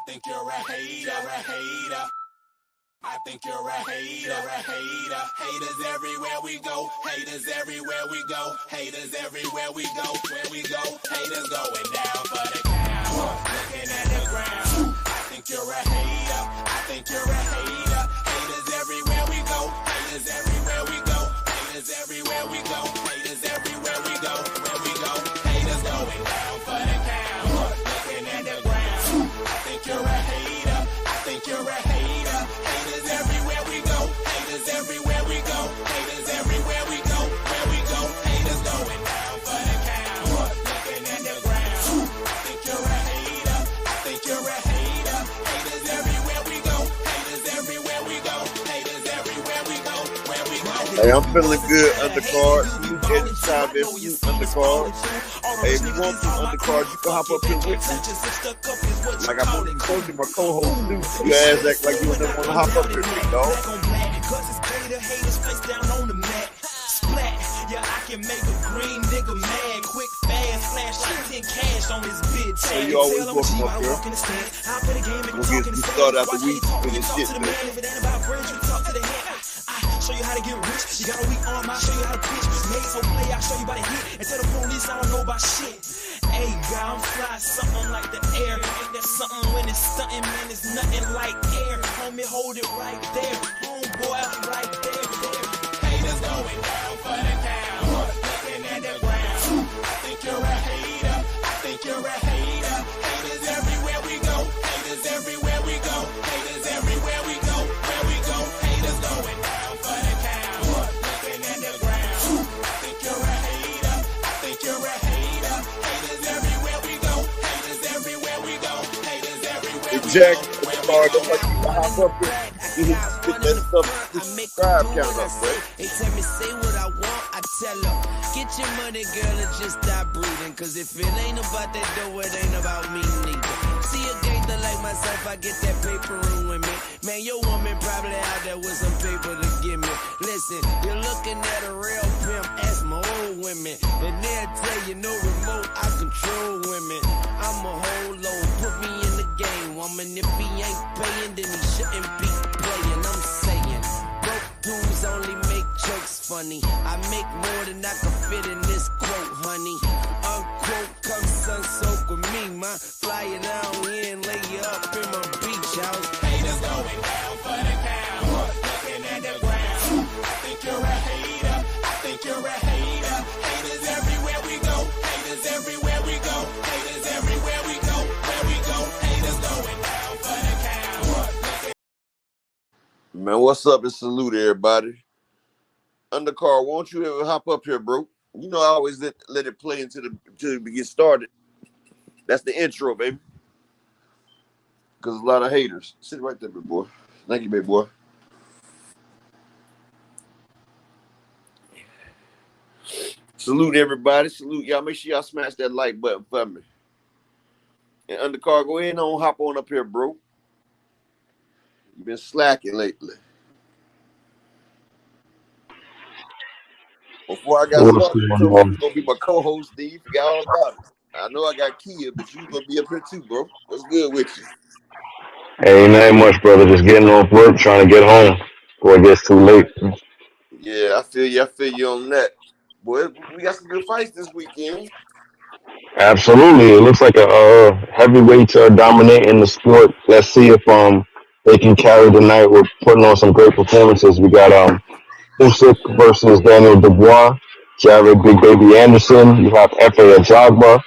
think you're a hater. I think you're a hater. Haters everywhere we go. Haters everywhere we go. Haters everywhere we go. Where we go, haters going down for the count. Looking at the ground. I think you're a hater. I think you're a hater. Haters everywhere we go. Haters everywhere we go. Haters everywhere we go. Haters everywhere we go. Where we go, haters going down for the count. Looking at the ground. I think you're a hater. I think you're a hater. Haters everywhere we go. Haters everywhere we go. Haters everywhere we go. Where we go, haters going down for the count. Looking at the ground. I think you're a hater. I think you're a hater. Haters everywhere we go. Haters everywhere we go. Haters everywhere we go. Where we go. Hey, I'm feeling good undercard. You anytime there's few undercards. Hey, if you want some undercards, you can hop up here with me. Like I told you, my co-host too. You ass act like you wouldn't want to hop up here, big dog. Yeah, I can make a green nigga mad, quick, fast, flash like 10 cash on this bitch. So you always welcome up here. We'll get started out the week with this shit, man. Show you how to get rich. You got a weak arm, I'll show you how to pitch. Made so play, I'll show you about to hit. And tell the police I don't know about shit. Hey, God, I'm fly, something like the air. Ain't that something when it's stunting, man? It's nothing like air. Homie, hold it right there. Homeboy, I'm right there. Haters going down for the count. Looking at the ground. I think you're a hater. I think you're a hater. Haters everywhere we go. Haters everywhere we go. Haters everywhere we go. Where we go, haters going down for the count. Looking at the ground. I think you're a hater. I think you're a hater. Haters everywhere we go. Haters everywhere we go. Haters everywhere we go. Jack, undercard, don't like you to hop up here. You need to get that stuff, subscribe count up, bro. They tell me say what I want, I tell her. Get your money, girl, and just stop breathing. Cause if it ain't about that dough, it ain't about me neither. See a gangster like myself, I get that paper in with me. Man, your woman probably out there with some paper to give me. Listen, you're looking at a real pimp, ask my old women. And they'll tell you no remote, I control women. I'm a whole load, put me in the game, woman. If he ain't paying, then he shouldn't be playing. I'm saying, broke dudes only make jokes funny. I make more than I can fit in this quote, honey. Unquote, come sun soak with me, ma. Fly you down here and lay you up in my beach house. Haters going down for the count. Looking at the ground. I think you're a hater. I think you're a hater. Haters everywhere we go. Haters everywhere we go. Haters everywhere we go. Where we go, haters going down for the count. Man, what's up and salute everybody. Undercard, won't you ever hop up here, bro? You know I always let it play until we get started. That's the intro, baby. Because a lot of haters. Sit right there, big boy. Thank you, big boy. Salute everybody. Salute y'all. Make sure y'all smash that like button for me. And undercard, go ahead and hop on up here, bro. You've been slacking lately. Before I got started, you was gonna be my co-host, Steve. Forgot all about it. I know I got Kia, but you gonna be up here too, bro. What's good with you? Hey, ain't much, brother. Just getting off work, trying to get home before it gets too late. Yeah, I feel you. I feel you on that. Boy, we got some good fights this weekend. Absolutely. It looks like a heavyweight dominating the sport. Let's see if they can carry the night. We're putting on some great performances. We got Usyk versus Daniel Dubois, Jared Big Baby Anderson. You have F.A. Ajagba.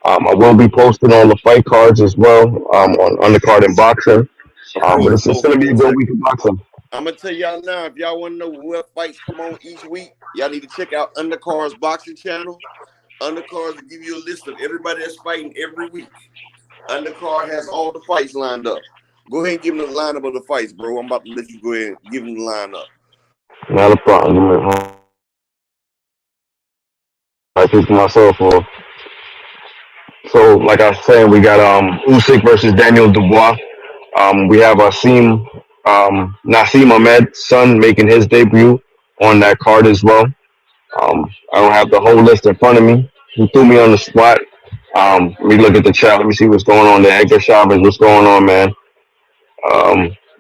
I will be posting on the fight cards as well on undercard and boxing. But it's going to be a good week of boxing. I'm going to tell y'all now, if y'all want to know what fights come on each week, y'all need to check out Undercard's boxing channel. Undercard will give you a list of everybody that's fighting every week. Undercard has all the fights lined up. Go ahead and give them the lineup of the fights, bro. I'm about to let you go ahead and give them the lineup. Not a problem. I think to myself, so like I was saying, we got Usyk versus Daniel Dubois. We have Naseem Ahmed's son making his debut on that card as well. I don't have the whole list in front of me. He threw me on the spot. Let me look at the chat. Let me see what's going on there. Edgar Chavez, what's going on, man?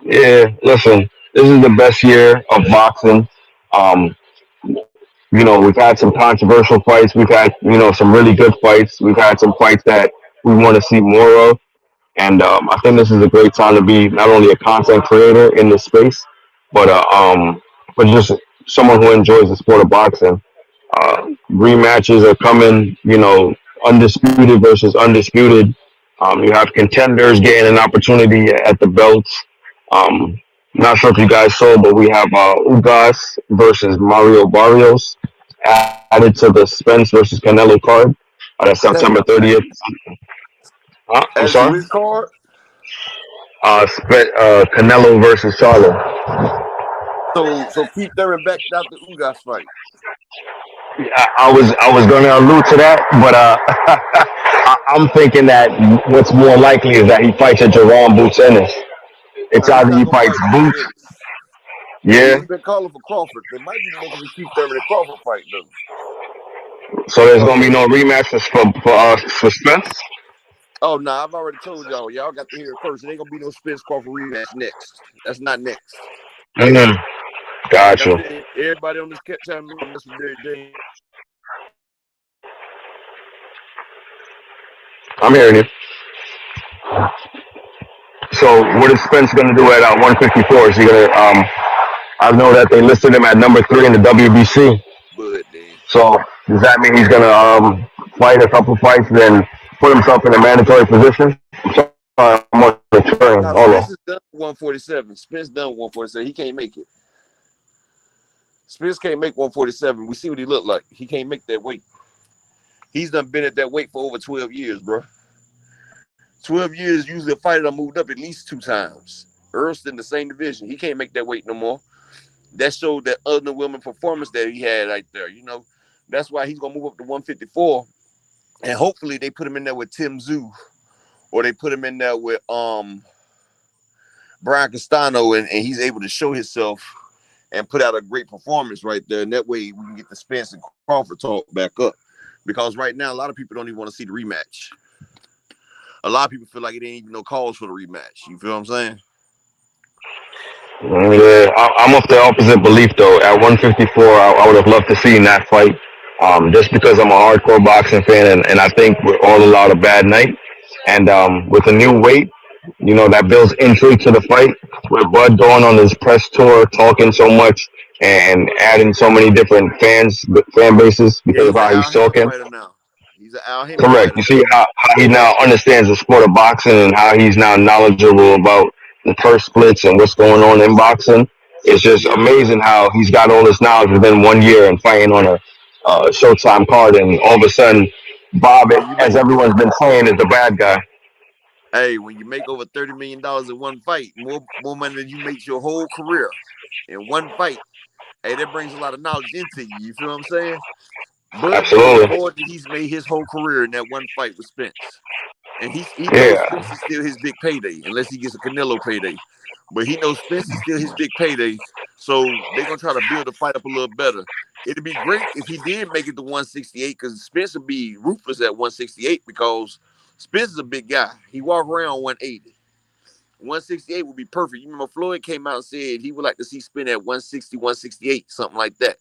Yeah, listen, this is the best year of boxing. Um, we've had some controversial fights. We've had, some really good fights. We've had some fights that we want to see more of. And I think this is a great time to be not only a content creator in this space, but but just someone who enjoys the sport of boxing. Rematches are coming, undisputed versus undisputed. You have contenders getting an opportunity at the belts. Um, Not sure if you guys saw, but we have Ugas versus Mario Barrios added to the Spence versus Canelo card. That's September Damn. 30th. I'm As to sorry? which card? Canelo versus Charlo. So Keith Thurman backed out the Ugas fight. I was going to allude to that, but I'm thinking that what's more likely is that he fights a Jerome Boots Ennis. It's Now he's either not he gonna fights fight Boots Boots, Ennis. yeah. He's been calling for Crawford. They might be making the Keith Thurman and Crawford fight though. So there's Oh gonna be yeah. no rematch for Spence. Oh no, I've already told y'all. Y'all got to hear it first. It ain't gonna be no Spence Crawford rematch next. That's not next. Mm-hmm. Like Got I you. said, everybody on this channel knows they I'm hearing you. So what is Spence gonna do at 154? Is he gonna? I know that they listed him at number 3 in the WBC. Bud then. So does that mean he's gonna fight a couple fights, then put himself in a mandatory position? I'm on the turn. Now Hold on. Spence is done 147. Spence done 147. He can't make it. Spence can't make 147. We see what he looked like. He can't make that weight. He's done been at that weight for over 12 years, bro. 12 years, usually a fighter done moved up at least 2 times. Earl's in the same division. He can't make that weight no more. That showed that underwhelming performance that he had right there. That's why he's gonna move up to 154, and hopefully they put him in there with Tim Tszyu, or they put him in there with Brian Castano, and he's able to show himself and put out a great performance right there. And that way we can get the Spence and Crawford talk back up. Because right now, a lot of people don't even want to see the rematch. A lot of people feel like it ain't even no calls for the rematch. You feel what I'm saying? Yeah, I'm of the opposite belief though. At 154, I would have loved to see in that fight. Just because I'm a hardcore boxing fan, and I think we're all allowed a bad night. And with a new weight, that builds intrigue to the fight. With Bud going on his press tour, talking so much and adding so many different fan bases Yeah, because of he's an how he's Al Haymon talking. fighter now. He's an Al Haymon Correct. fighter You now. see how he now understands the sport of boxing and how he's now knowledgeable about the turf splits and what's going on in boxing. It's just Yeah. amazing how he's got all this knowledge within 1 year and fighting on a Showtime card, and all of a sudden, Bob, When you as make everyone's been saying, is the bad guy. when you make over $30 million in one fight, more money than you make your whole career in one fight, hey, that brings a lot of knowledge into you. You feel what I'm saying? Bud made Absolutely. more than he's made his whole career in that one fight with Spence. And he knows Yeah. Spence is still his big payday, unless he gets a Canelo payday. But he knows Spence is still his big payday. So they're gonna try to build the fight up a little better. It'd be great if he did make it to 168, because Spence would be ruthless at 168 because Spence is a big guy. He walk around 180. 168 would be perfect. You remember Floyd came out and said he would like to see Spence at 160, 168, something like that.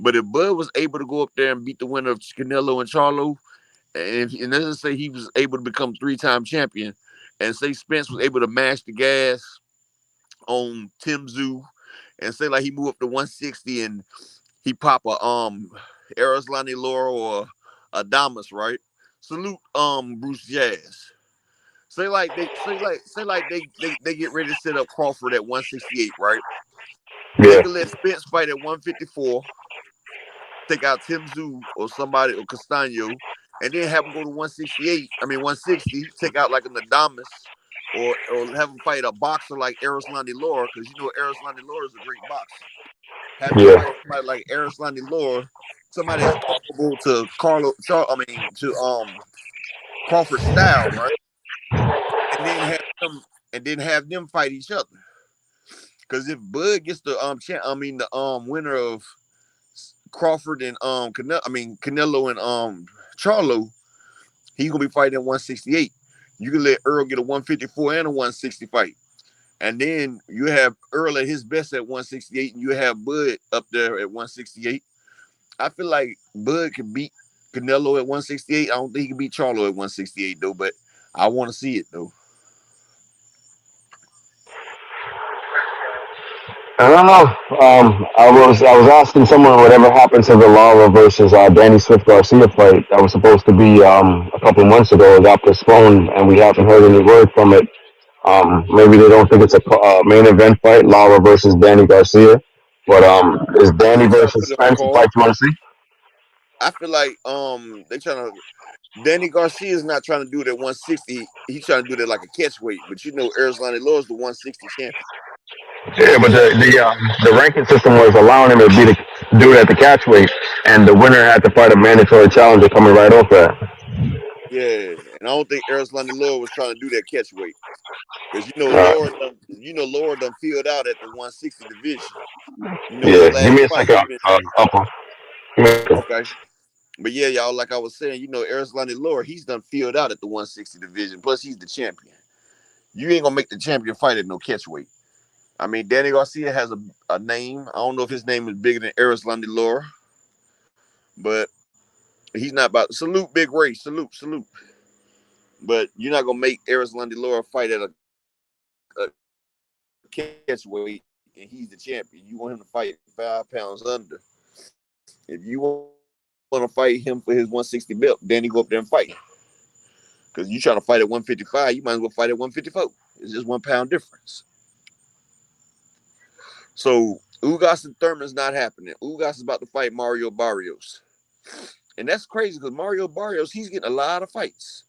But if Bud was able to go up there and beat the winner of Canelo and Charlo, and let's say he was able to become 3-time champion, and say Spence was able to mash the gas on Tim Tszyu, and say like he moved up to 160 and he pop a Arislani Laura or Adamas, right? Salute Bruce Jazz. Say like they get ready to set up Crawford at 168, right? They Yeah. could let Spence fight at 154, take out Tim Tszyu or somebody or Castano, and then have him go to 168. I mean 160. Take out like an Adamas, or have him fight a boxer like Arislani Laura, because Arislani Laura is a great boxer. Have him Yeah. fight somebody like Arislani Laura, somebody that's comparable to to Crawford style, right? And then have them fight each other. Because if Bud gets the winner of Crawford and Canelo and Charlo, He's gonna be fighting at 168. You can let Earl get a 154 and a 160 fight. And then you have Earl at his best at 168, and you have Bud up there at 168. I feel like Bud can beat Canelo at 168. I don't think he can beat Charlo at 168 though, but I want to see it though. I don't know. I was asking someone whatever happened to the Lara versus Danny Swift Garcia fight that was supposed to be a couple months ago. It got postponed, and we haven't heard any word from it. Maybe they don't think it's a main event fight, Lara versus Danny Garcia. But is They Danny trying to put versus it on the Spence a card. fight you want to see? I feel like they trying to. Danny Garcia is not trying to do it at 160. He's trying to do it like a catch weight. But you know, Arizona Law is the 160 champion. Yeah, but the ranking system was allowing him to do it at the catch weight, and the winner had to fight a mandatory challenger coming right off that. Yeah, and I don't think Arizona Law was trying to do that catch weight because Uh, Laura done filled out at the 160 division. You know, his yeah, give last me a fight second. he been Upper. Give me a second. okay. But yeah, y'all, like I was saying, you know, Arizona Law, he's done filled out at the 160 division. Plus, he's the champion. You ain't gonna make the champion fight at no catch weight. I mean, Danny Garcia has a name. I don't know if his name is bigger than Arizona Law, but he's not about salute Big Ray, salute. But you're not gonna make Arizona Law fight at a catch weight, and he's the champion. You want him to fight 5 pounds under. If you want to fight him for his 160 belt, Danny go up there and fight. Because you trying to fight at 155, you might as well fight at 154. It's just 1 pound difference. So Ugas and Thurman's not happening. Ugas is about to fight Mario Barrios. And that's crazy because Mario Barrios, he's getting a lot of fights.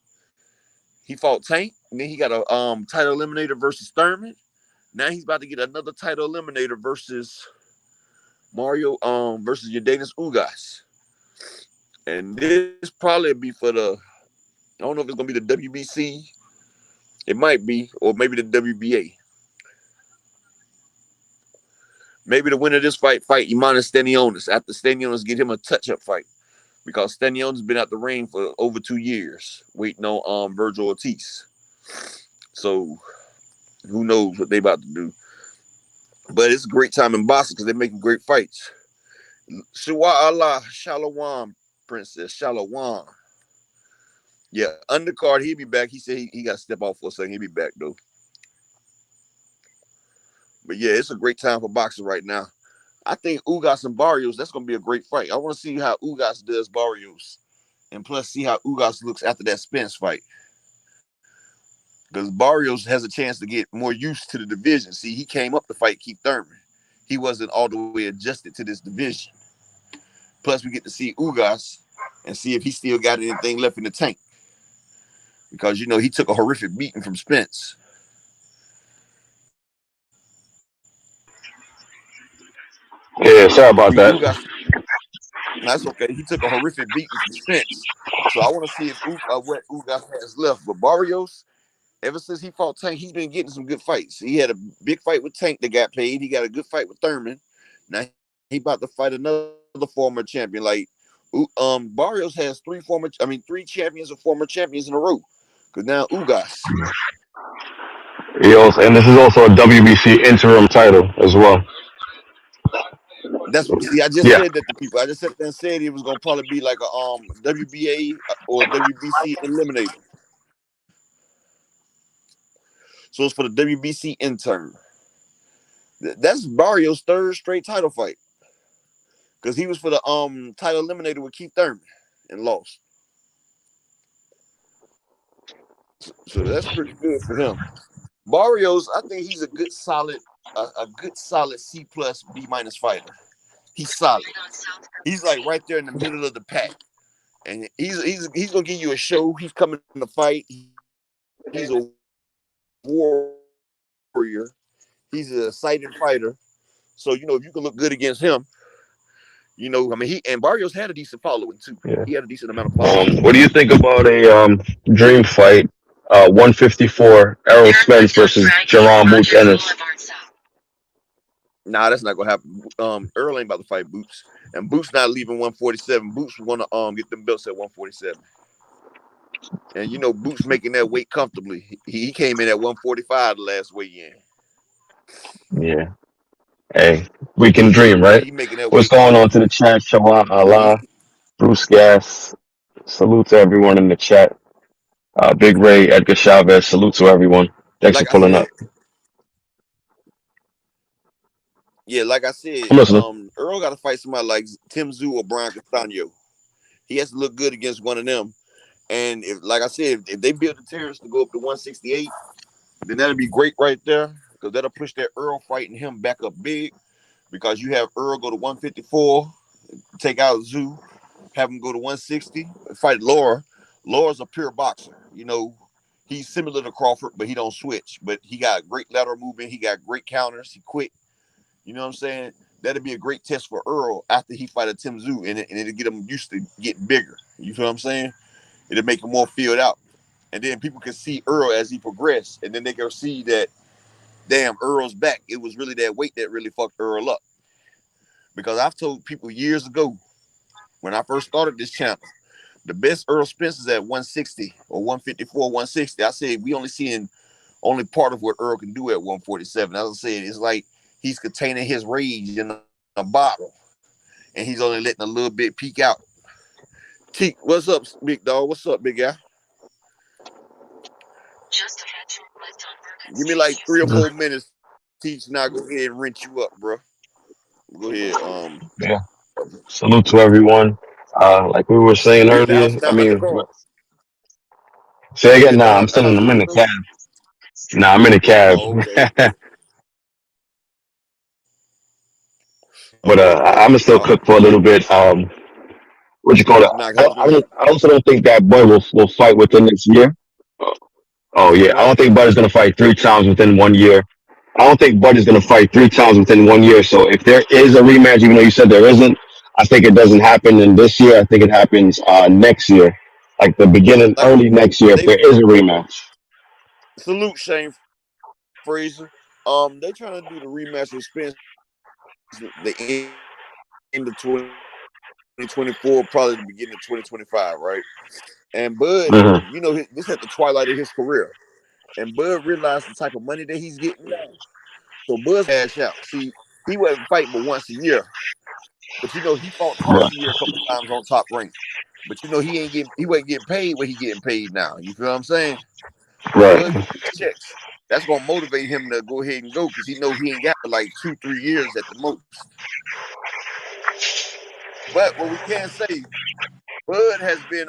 He fought Tank, and then he got a title eliminator versus Thurman. Now he's about to get another title eliminator versus Mario versus Yordenis Ugas. And this probably be for the, I don't know if it's gonna be the WBC. It might be, or maybe the WBA. Maybe the winner of this fight Imanis Stanionis after Stanionis get him a touch-up fight. Because Stanionis been out the ring for over 2 years waiting on Virgil Ortiz. So who knows what they about to do. But it's a great time in boxing because they're making great fights. Shawa Allah, Shalawam, Princess, Shalawam. Yeah, undercard, he'll be back. He said he got to step off for a second. He'll be back, though. But yeah, it's a great time for boxing right now. I think Ugas and Barrios, that's going to be a great fight. I want to see how Ugas does Barrios. And plus see how Ugas looks after that Spence fight. Because Barrios has a chance to get more used to the division. See, he came up to fight Keith Thurman. He wasn't all the way adjusted to this division. Plus, we get to see Ugas and see if he still got anything left in the tank. Because, you know, he took a horrific beating from Spence. Yeah, sorry about See, that. Ugas, that's okay. He took a horrific beating from Spence. So I want to see if what Ugas has left. But Barrios, ever since he fought Tank, he's been getting some good fights. He had a big fight with Tank that got paid. He got a good fight with Thurman. Now he about to fight another former champion. Like Barrios has three champions or former champions in a row. Because now Ugas. And this is also a WBC interim title as well. That's see, I just Yeah. said that to people. I just said that and said it was gonna probably be like a WBA or WBC eliminator. So it's for the WBC intern. That's Barrios' third straight title fight. Because he was for the title eliminator with Keith Thurman and lost. So that's pretty good for him. Barrios, I think he's a good solid C plus B minus fighter. He's solid. He's like right there in the middle of the pack. And he's gonna give you a show. He's coming to fight. He's a warrior. He's a sighted fighter. So, you know, if you can look good against him, you know, I mean, Barrios had a decent following too. Yeah. He had a decent amount of following. What do you think about a dream fight? 154 Errol Spence versus Jerome Boots Ennis. Nah, that's not gonna happen. Earl ain't about to fight Boots, and Boots not leaving 147. Boots want to get them belts at 147. And Boots making that weight comfortably. He came in at 145 the last weigh in. Yeah. Hey, we can dream, Yeah, right? he making that What's weight going comfortable. on to the chat? Shawan He, Allah, Bruce Gas. Salute to everyone in the chat. Big Ray, Edgar Chavez. Salute to everyone. Thanks for like I pulling said, up. yeah, like I said, I'm listening. Earl got to fight somebody like Tim Tszyu or Brian Castano. He has to look good against one of them. And if, like I said, if they build the terrorists to go up to 168, then that'll be great right there because that'll push that Earl fighting him back up big. Because you have Earl go to 154, take out Zoo, have him go to 160, fight Laura. Laura's a pure boxer. He's similar to Crawford, but he don't switch. But he got great lateral movement. He got great counters. He quick. You know what I'm saying? That'd be a great test for Earl after he fight a Tim Tszyu, and it'll get him used to getting bigger. You feel what I'm saying? It'll make him more filled out. And then people can see Earl as he progressed, and then they can see that, damn, Earl's back. It was really that weight that really fucked Earl up. Because I've told people years ago when I first started this channel, the best Earl Spence is at 160 or 154, 160. I said we only seeing only part of what Earl can do at 147. As I said, it's like he's containing his rage in a bottle, and he's only letting a little bit peek out. Teak, what's up, big dog? What's up, big guy? Give me like 3 or 4 minutes. Teach, now go ahead and rinse you up, bro. Go ahead. Yeah. Salute to everyone. Like we were saying You in the house earlier, I now, mean, undercard. say You again, in nah, the house I'm in with the me, bro? cab. Nah, I'm in the cab. Oh, okay. But Okay, okay. I'm gonna still cook for a little bit. What you call it? Nah, I was gonna say, I also don't think that Bud will fight within this year. you Oh say yeah, I what? don't think Bud is gonna fight 3 times within 1 year. I don't think Bud is gonna fight 3 times within 1 year. So if there is a rematch, even though you said there isn't, I think it doesn't happen in this year. I think it happens next year, like the beginning, Like early next year, if they there is a rematch. salute Shane Fraser. They trying to do the rematch with Spence the end of 2024, probably the beginning of 2025, right? And Bud, Hmm. this at the twilight of his career. And Bud realized the type of money that he's getting now. So Bud's cash out. See, he wasn't fighting but once a year. But he fought twice a year, a couple of times on Top Rank. But he wasn't getting paid what he getting paid now. You feel what I'm saying? So Bud Right. get these checks. That's gonna motivate him to go ahead and go because he know he ain't got like 2-3 years at the most. But what we can say, Bud has been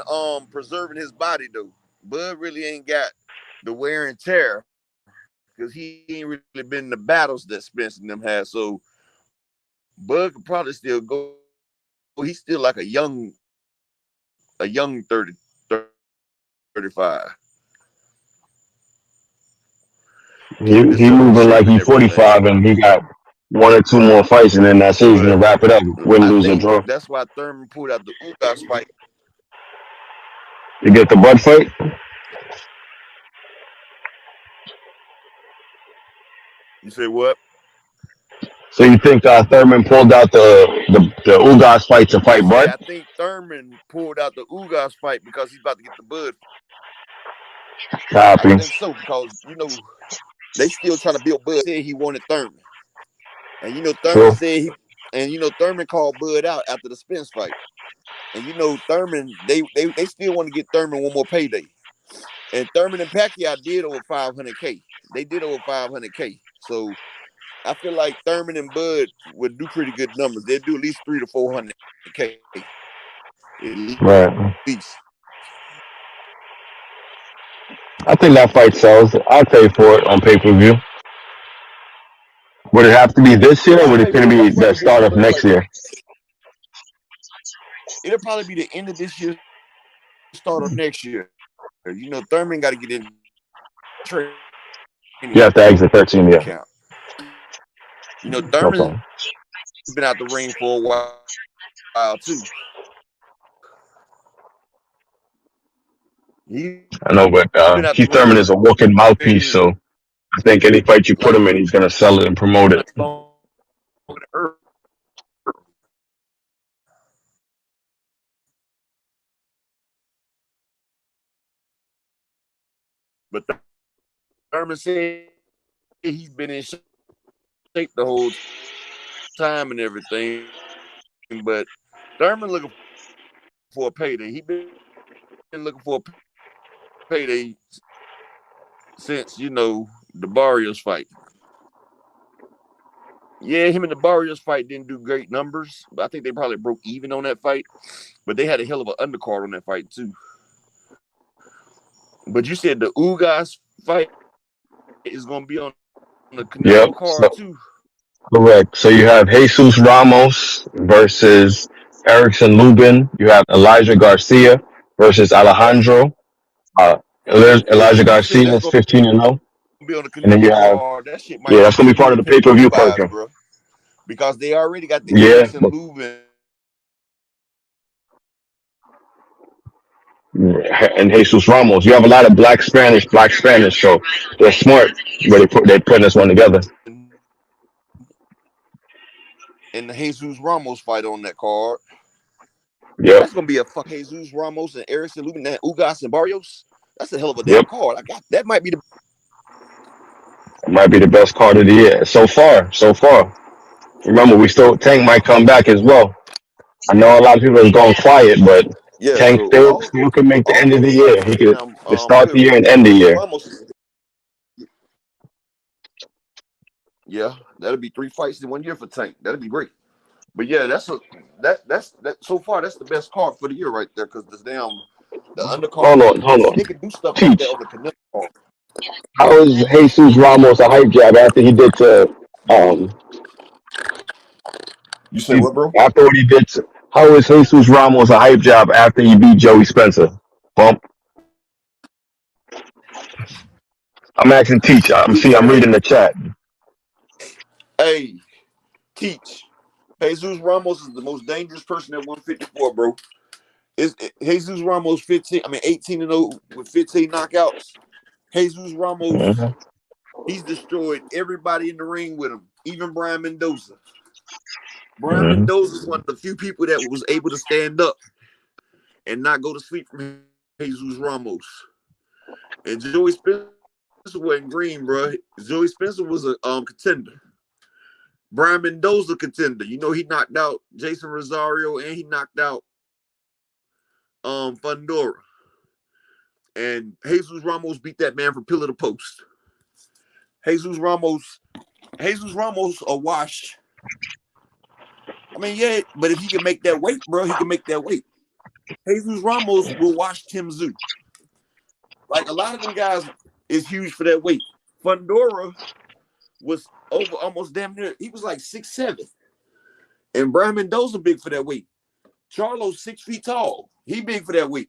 preserving his body though. Bud really ain't got the wear and tear because he ain't really been in the battles that Spence and them had. So Bud could probably still go. He's still like a young 30, 35. Keeping He himself in moving shape like and he everything. 45 and he got 1 or 2 more fights and then that's it. He's gonna But wrap it up, win, I lose or think draw. that's why Thurman pulled out the Ugas fight. You get the Bud fight. You say what? So you think Thurman pulled out the Ugas fight to I fight say Bud? I think Thurman pulled out the Ugas fight because he's about to get the Bud fight. I Copy. think so because they still trying to build Bud. Said he wanted Thurman, and Thurman True. said Thurman called Bud out after the Spence fight, and Thurman they still want to get Thurman one more payday, and Thurman and Pacquiao did over 500K. They did over 500K, so I feel like Thurman and Bud would do pretty good numbers. They'd do at least 300 to 400K at Right. least. I think that fight sells. I'll pay for it on pay per view. Would it have to be this year, Yeah, or I'll would it pay gonna for it. be That's the probably a good start of Bud next fight. year? It'll probably be the end of this year, start of next year. Thurman got to get in training camp. You have to exit 13, yeah. Thurman's No been out problem. the ring for a while too. He's been out the I ring know, but for Keith a Thurman is a walking minute. mouthpiece, so I think any fight you Like put him in, he's gonna sell it and promote it. longer than Earl. But Thurman said he's been in shape the whole time and everything. But Thurman looking for a payday. He been looking for a payday since, the Barrios fight. Yeah, him and the Barrios fight didn't do great numbers, but I think they probably broke even on that fight. But they had a hell of an undercard on that fight too. But you said the Ugas fight is going to be on the Canelo card Yep. too. So correct. So you have Jesus Ramos versus Erickson Lubin. You have Elijah Garcia versus Alejandro. Elijah Yeah, you Garcia said is that's going to 15-0, be on the Canelo and then you card. have That shit might be yeah, that's gonna be pay part of per the view pay-per-view vibes, card. bro. Because they already got the Yeah, Erickson Lubin. and Jesus Ramos. You have a lot of black Spanish, so they're smart where they putting this one together. And the Jesus Ramos fight on that card. Yep, That's gonna be a fuck Jesus Ramos and Erickson Lubin and Ugas and Barrios. That's a hell of a damn yep. card. I got that might be the Might be the best card of the year so far. So far, remember we still Tank might come back as well. I know a lot of people are going quiet, but yeah. Tank So still can make the all end of the those year. fights He right could now, start the good. year and end the Jesus year. Ramos, yeah, that'll be 3 fights in 1 year for Tank. That'll be great. But yeah, that's so far that's the best card for the year right there because the undercard Hold is on, good. hold See, on. they can do stuff like that Teach. on the Canelo card. How is Jesus Ramos a hype job after he did to um You say what, bro? after what he did to, how is Jesus Ramos a hype job after he beat Joey Spencer? Bump. I'm asking Teach. I'm Hey, reading the chat. hey, teach. Jesus Ramos is the most dangerous person at 154, bro. Jesus Ramos 15? I mean 18-0 with 15 knockouts. Jesus Ramos, Mhm. he's destroyed everybody in the ring with him, even Brian Mendoza. Brian Mhm. Mendoza is one of the few people that was able to stand up and not go to sleep from Jesus Ramos. And Joey Spencer wasn't green, bro. Joey Spencer was a contender. Brian Mendoza contender. You know he knocked out Jason Rosario and he knocked out Fundora. And Jesus Ramos beat that man from pillar to post. Jesus Ramos, Jesus Ramos a wash. I mean, yeah, but if he can make that weight, bro, he can make that weight. Jesus Ramos will wash Tim Zoo. Like a lot of them guys is huge for that weight. Fundora was over almost damn near. He was like 6'7". And Brian Mendoza big for that weight. Charlo's 6 feet tall. He big for that weight.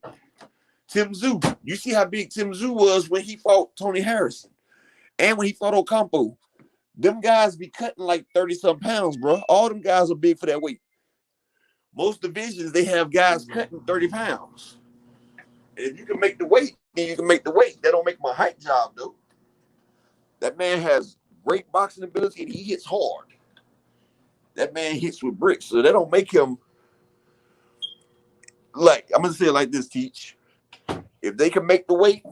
Tim Zoo. You see how big Tim Zoo was when he fought Tony Harrison and when he fought Ocampo. Them guys be cutting like 30-something pounds, bro. All them guys are big for that weight. Most divisions, they have guys cutting 30 pounds. And if you can make the weight, then you can make the weight. That don't make my height job, though. That man has great boxing ability and he hits hard. That man hits with bricks. So that don't make him like, I'm going to say it like this, Teach. If they can make the weight,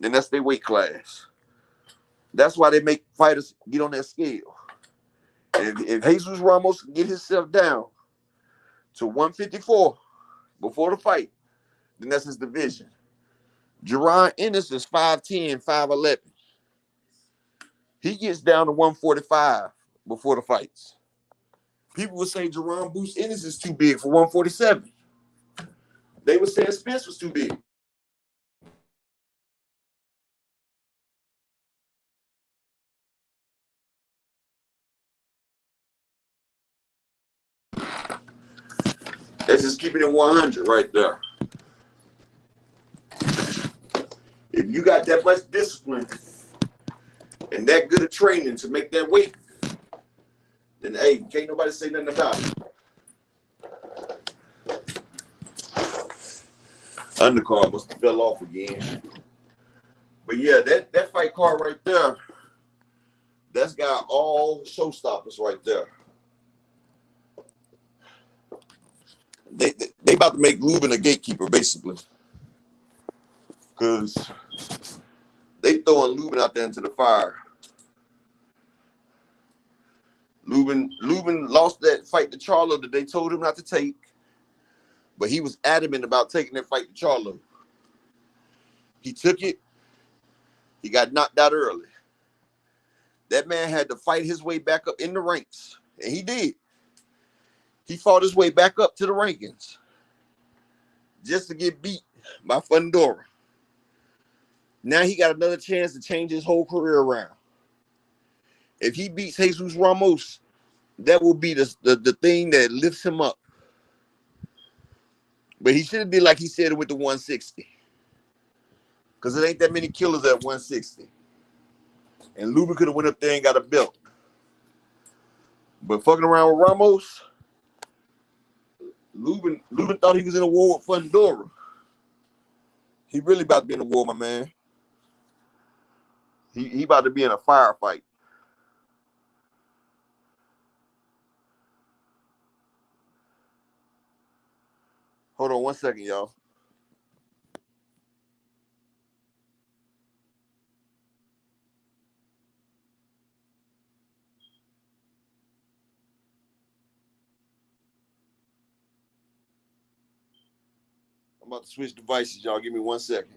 then that's their weight class. That's why they make fighters get on that scale. And if Jesus Ramos can get himself down to 154 before the fight, then that's his division. Jerron Ennis is 5'10", 5'11". He gets down to 145 before the fights. People would say Jerron Bruce Ennis is too big for 147. They would say Spence was too big. That's just keeping it 100 right there. If you got that much discipline and that good of training to make that weight, then hey, can't nobody say nothing about it. Undercard must have fell off again. But yeah, that fight card right there, that's got all showstoppers right there. They about to make Lubin a gatekeeper, basically. Because they throwing Lubin out there into the fire. Lubin lost that fight to Charlo that they told him not to take, but he was adamant about taking that fight to Charlo. He took it. He got knocked out early. That man had to fight his way back up in the ranks, and he did. He fought his way back up to the rankings just to get beat by Fundora. Now he got another chance to change his whole career around. If he beats Jesus Ramos, that will be the thing that lifts him up. But he should have did like he said with the 160. Because it ain't that many killers at 160. And Lubin could have went up there and got a belt. But fucking around with Ramos, Lubin thought he was in a war with Fundora. He really about to be in a war, my man. He about to be in a firefight. Hold on 1 second, y'all. I'm about to switch devices, y'all. Give me 1 second.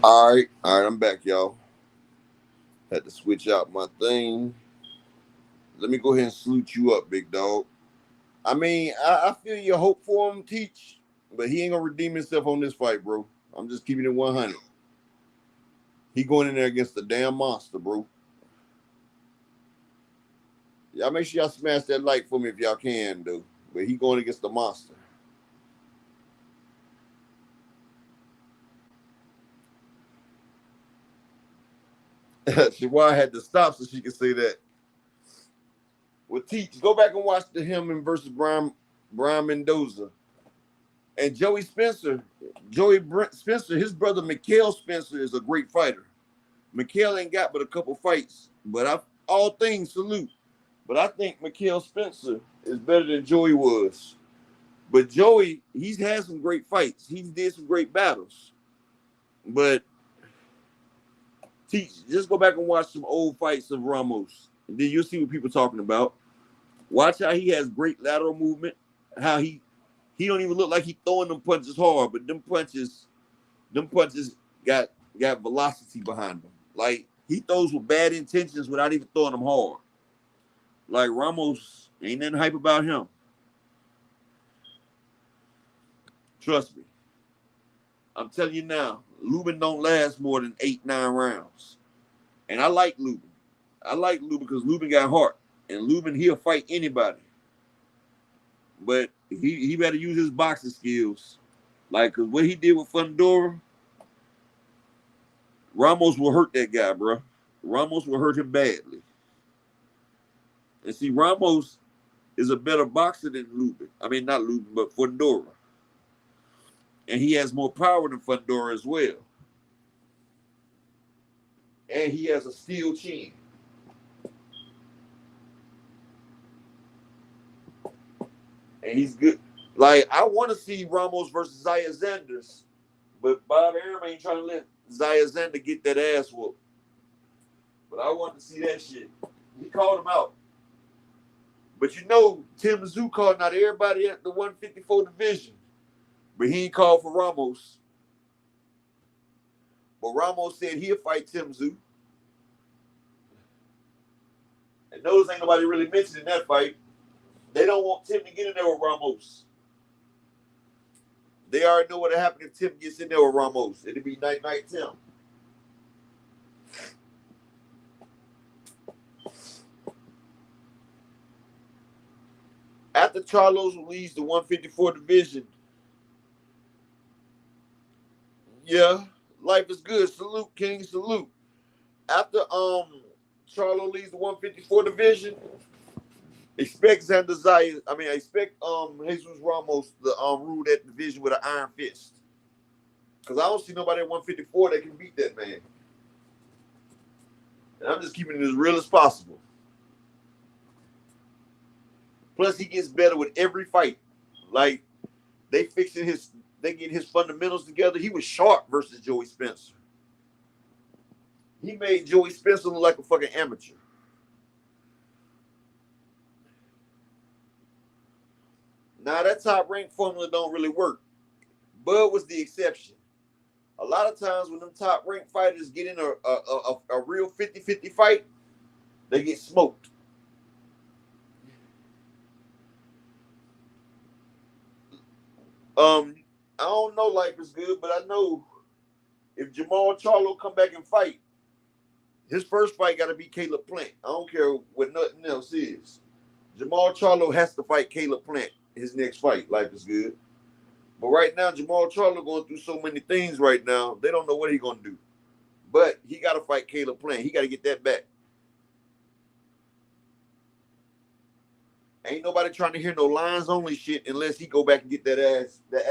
All right, I'm back, y'all. Had to switch out my thing. Let me go ahead and salute you up, big dog. I mean, I feel your hope for him, Teach, but he ain't gonna redeem himself on this fight, bro. I'm just keeping it 100. He going in there against the damn monster, bro. Y'all make sure y'all smash that like for me if y'all can, though. But he going against the monster. Shawai had to stop so she could say that. Well, Teach, go back and watch the him versus Brian Mendoza. And Joey Spencer, his brother Mikhail Spencer is a great fighter. Mikhail ain't got but a couple fights, but all things salute. But I think Mikhail Spencer is better than Joey was. But Joey, he's had some great fights. He's did some great battles. But Teach, just go back and watch some old fights of Ramos. And then you'll see what people are talking about. Watch how he has great lateral movement. How he don't even look like he throwing them punches hard, but them punches got velocity behind them. Like he throws with bad intentions without even throwing them hard. Like Ramos, ain't nothing hype about him. Trust me. I'm telling you now, Lubin don't last more than 8-9 rounds. And I like Lubin. I like Lubin because Lubin got heart. And Lubin, he'll fight anybody. But he better use his boxing skills. Like, because what he did with Fundora, Ramos will hurt that guy, bro. Ramos will hurt him badly. And see, Ramos is a better boxer than Lubin. I mean, not Lubin, but Fundora. And he has more power than Fundora as well. And he has a steel chin. And he's good. Like, I want to see Ramos versus Zaya Zanders, but Bob Arum ain't trying to let Zaya Zander get that ass whooped. But I want to see that shit. He called him out. But you know, Tim Tszyu called out everybody at the 154 division. But he ain't called for Ramos. But Ramos said he'll fight Tim Tszyu. And those ain't nobody really mentioned in that fight. They don't want Tim to get in there with Ramos. They already know what'll happen if Tim gets in there with Ramos. It'll be night-night Tim. After Charlos leads the 154 division, yeah, life is good. Salute, King, salute. After Charlo leads the 154 division, Expect Xander Zayas. I mean, expect Jesus Ramos to rule that division with an iron fist. Because I don't see nobody at 154 that can beat that man. And I'm just keeping it as real as possible. Plus, he gets better with every fight. Like, they getting his fundamentals together. He was sharp versus Joey Spencer. He made Joey Spencer look like a fucking amateur. Now, that top rank formula don't really work. Bud was the exception. A lot of times when them top ranked fighters get in a real 50-50 fight, they get smoked. I don't know life is good, but I know if Jamal Charlo come back and fight, his first fight got to be Caleb Plant. I don't care what nothing else is. Jamal Charlo has to fight Caleb Plant his next fight. Life is good. But right now, Jamal Charlo going through so many things right now, they don't know what he's going to do. But he got to fight Caleb Plant. He got to get that back. Ain't nobody trying to hear no lines only shit unless he go back and get that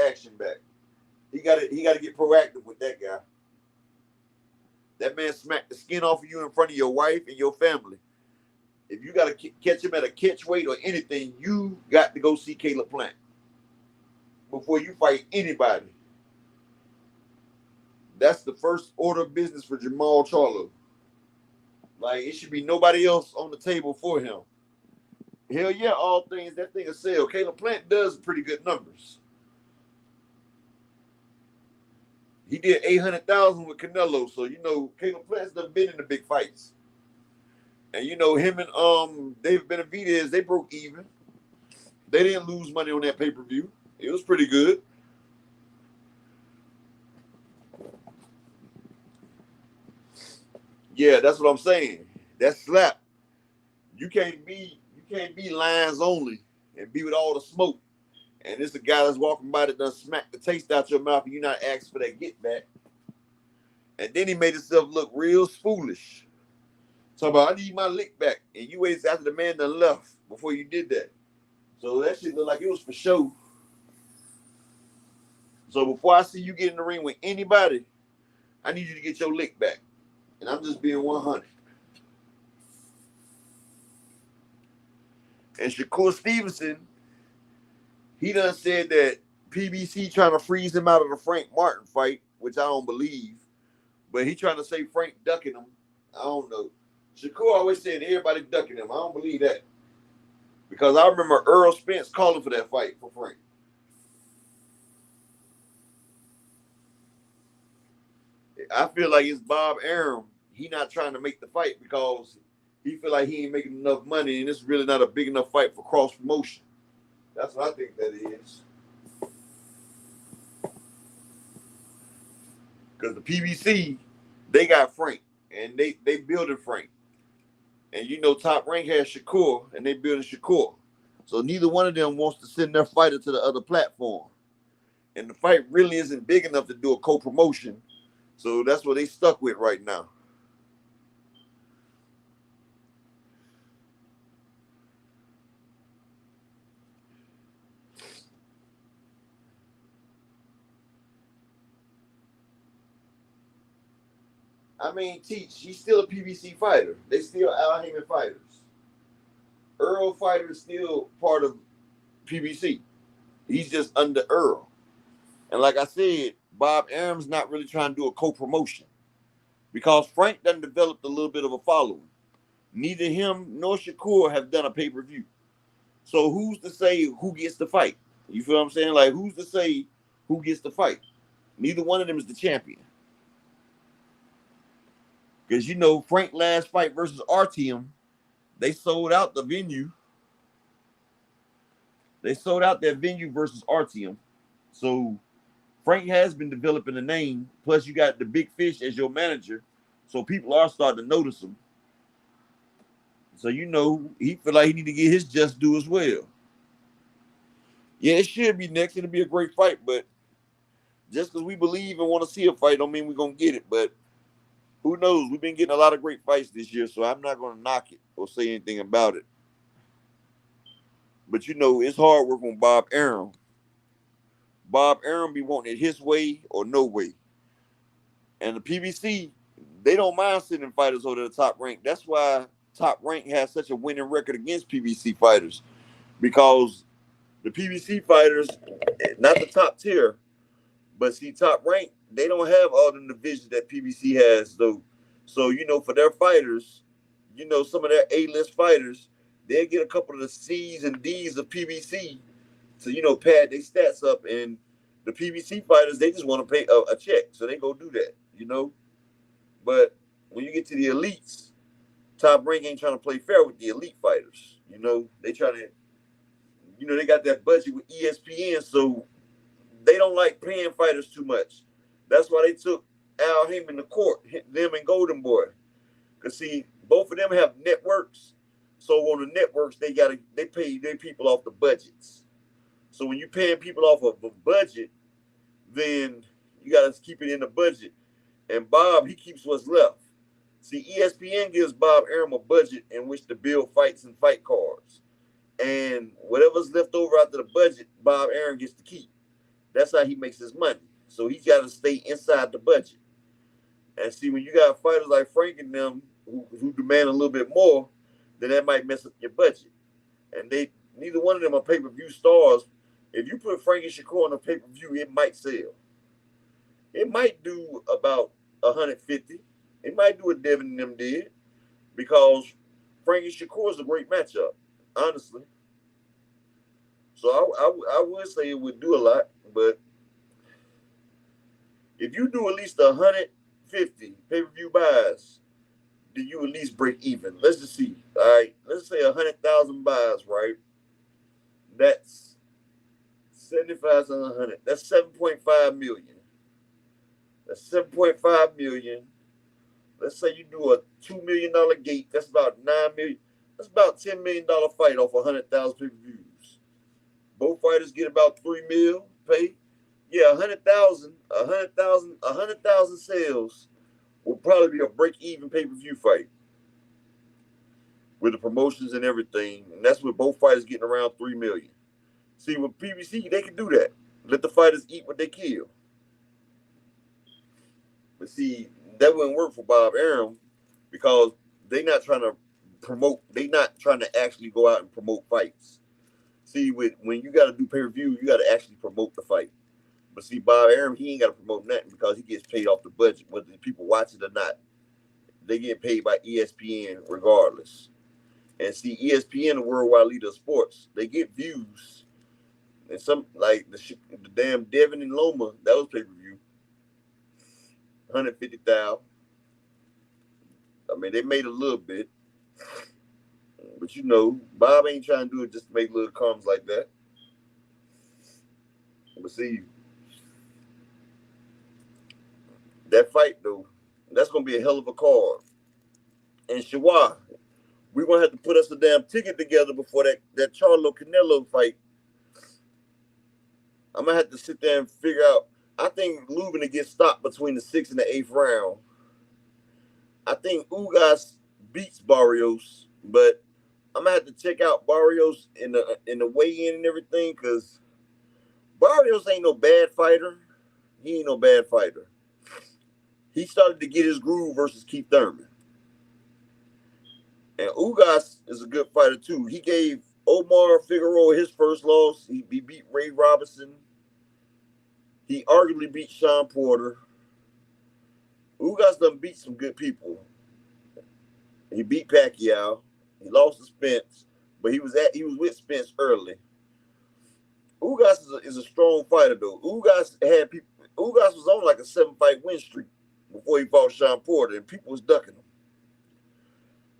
action back. He got to get proactive with that guy. That man smacked the skin off of you in front of your wife and your family. If you got to catch him at a catch weight or anything, you got to go see Caleb Plant before you fight anybody. That's the first order of business for Jamal Charlo. Like, it should be nobody else on the table for him. Hell yeah, all things, that thing will sell. Caleb Plant does pretty good numbers. He did 800,000 with Canelo, so you know Caleb Plant's done been in the big fights. And you know him and David Benavidez, they broke even. They didn't lose money on that pay-per-view. It was pretty good. Yeah, that's what I'm saying. That's slap. You can't be lines only and be with all the smoke. And this a guy that's walking by that done smack the taste out your mouth and you not asking for that get back. And then he made himself look real foolish. Talking about, I need my lick back. And you waited after the man done left before you did that. So that shit looked like it was for show. So before I see you get in the ring with anybody, I need you to get your lick back. And I'm just being 100. And Shakur Stevenson, he done said that PBC trying to freeze him out of the Frank Martin fight, which I don't believe. But he trying to say Frank ducking him. I don't know. Shakur always said everybody ducking him. I don't believe that. Because I remember Earl Spence calling for that fight for Frank. I feel like it's Bob Arum. He not trying to make the fight because he feel like he ain't making enough money and it's really not a big enough fight for cross promotion. That's what I think that is. Because the PBC, they got Frank and they building Frank. And you know Top Rank has Shakur and they building Shakur. So neither one of them wants to send their fighter to the other platform. And the fight really isn't big enough to do a co-promotion. So that's what they stuck with right now. I mean, Teach, he's still a PBC fighter. They still Al Heyman fighters. Earl fighter is still part of PBC. He's just under Earl. And like I said, Bob Arum's not really trying to do a co-promotion because Frank done developed a little bit of a following. Neither him nor Shakur have done a pay-per-view. So who's to say who gets the fight? You feel what I'm saying? Like, who's to say who gets the fight? Neither one of them is the champion. Because, you know, Frank last fight versus RTM, they sold out the venue. They sold out that venue versus RTM. So Frank has been developing a name. Plus, you got the Big Fish as your manager. So people are starting to notice him. So, you know, he feel like he need to get his just due as well. Yeah, it should be next. It'll be a great fight. But just because we believe and want to see a fight don't mean we're going to get it. But who knows? We've been getting a lot of great fights this year. So I'm not going to knock it or say anything about it. But you know, it's hard work on Bob Arum. Bob Arum be wanting it his way or no way. And the PBC, they don't mind sending fighters over to the top rank. That's why Top Rank has such a winning record against PBC fighters. Because the PBC fighters, not the top tier, but see, Top Rank, they don't have all the divisions that PBC has, though. So, you know, for their fighters, you know, some of their A-list fighters, they'll get a couple of the C's and D's of PBC to, you know, pad their stats up. And the PBC fighters, they just want to pay a check. So they go do that, you know. But when you get to the elites, Top Rank ain't trying to play fair with the elite fighters. You know, they trying to, you know, they got that budget with ESPN, so they don't like paying fighters too much. That's why they took Al Heyman to court, them and Golden Boy. Because, see, both of them have networks. So on the networks, they pay their people off the budgets. So when you're paying people off of a budget, then you got to keep it in the budget. And Bob, he keeps what's left. See, ESPN gives Bob Arum a budget in which to build fights and fight cards. And whatever's left over after the budget, Bob Arum gets to keep. That's how he makes his money. So he's got to stay inside the budget. And see, when you got fighters like Frank and them who demand a little bit more, then that might mess up your budget. And neither one of them are pay-per-view stars. If you put Frank and Shakur on a pay-per-view, it might sell. It might do about 150. It might do what Devin and them did, because Frank and Shakur is a great matchup, honestly. So I would say it would do a lot, but if you do at least 150 pay-per-view buys, then you at least break even. Let's just see. All right, let's say 100,000 buys, right? That's 75 to 100. That's 7.5 million. That's 7.5 million. Let's say you do a $2 million gate. That's about $9 million. That's about $10 million fight off 100,000 pay-per-views. Both fighters get about $3 million pay. Yeah, 100,000 sales will probably be a break-even pay-per-view fight with the promotions and everything. And that's with both fighters getting around $3 million. See, with PBC, they can do that. Let the fighters eat what they kill. But see, that wouldn't work for Bob Arum, because they're not trying to promote. They're not trying to actually go out and promote fights. See, when you got to do pay-per-view, you got to actually promote the fight. But see, Bob Arum, he ain't got to promote nothing, because he gets paid off the budget, whether the people watch it or not. They get paid by ESPN regardless. And see, ESPN, the worldwide leader of sports, they get views. And some, like the damn Devin and Loma, that was pay-per-view. 150,000. I mean, they made a little bit. But you know, Bob ain't trying to do it just to make little crumbs like that. But see, that fight, though, that's going to be a hell of a card. And Shawah, we're going to have to put us a damn ticket together before that Charlo Canelo fight. I'm going to have to sit there and figure out. I think Lubin to get stopped between the 6th and the 8th round. I think Ugas beats Barrios, but I'm going to have to check out Barrios in the weigh-in and everything, because Barrios ain't no bad fighter. He ain't no bad fighter. He started to get his groove versus Keith Thurman. And Ugas is a good fighter, too. He gave Omar Figueroa his first loss. He beat Ray Robinson. He arguably beat Sean Porter. Ugas done beat some good people. He beat Pacquiao. He lost to Spence, but he was with Spence early. Ugas is a strong fighter, though. Ugas was on like a 7-fight win streak before he fought Sean Porter, and people was ducking him.